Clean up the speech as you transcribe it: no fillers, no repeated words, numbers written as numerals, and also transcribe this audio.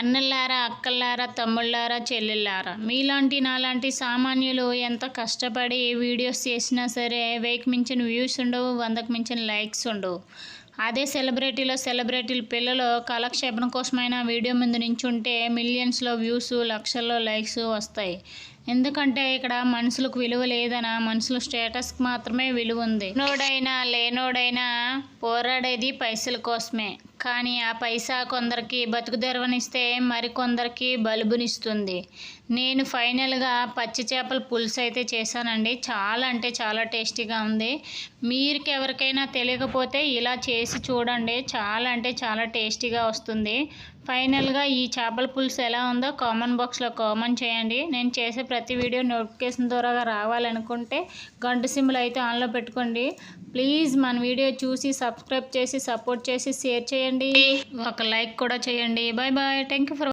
అన్నలారా, అక్కల్లారా, తమ్ముళ్ళారా, చెల్లెళ్ళారా, మీలాంటి నాలాంటి సామాన్యులు ఎంత కష్టపడి వీడియోస్ చేసినా సరే 1000కి మించిన వ్యూస్ ఉండవు, 100కి మించిన లైక్స్ ఉండవు. అదే సెలబ్రిటీల పిల్లలు కాలక్షేపం కోసమైనా వీడియో ముందు నించుంటే మిలియన్స్లో వ్యూస్, లక్షల్లో లైక్స్ వస్తాయి. ఎందుకంటే ఇక్కడ మనుషులకు విలువ లేదనా, మనుషుల స్టేటస్కి మాత్రమే విలువ ఉంది. నోడైనా లేనోడైనా పోరాడేది పైసల కోసమే. కానీ ఆ పైసా కొందరికి బతుకు తెరవనిస్తే మరికొందరికి బలుబునిస్తుంది. నేను ఫైనల్గా పచ్చి చేపల పులుసు అయితే చేశానండి. చాలా అంటే చాలా టేస్టీగా ఉంది. మీకు ఎవరికైనా తెలియకపోతే ఇలా చేసి చూడండి. చాలా అంటే చాలా టేస్టీగా వస్తుంది. ఫైనల్గా ఈ చేపల పులుసు ఎలా ఉందో కామెంట్ బాక్స్లో కామెంట్ చేయండి. నేను చేసే ప్రతి వీడియో నోటిఫికేషన్ ద్వారా రావాలనుకుంటే గంట సింబల్ అయితే ఆన్లో పెట్టుకోండి. ప్లీజ్ మన వీడియో చూసి సబ్స్క్రైబ్ చేసి సపోర్ట్ చేసి షేర్ చేయండి. ఒక లైక్ కూడా చేయండి. Bye bye. Thank you for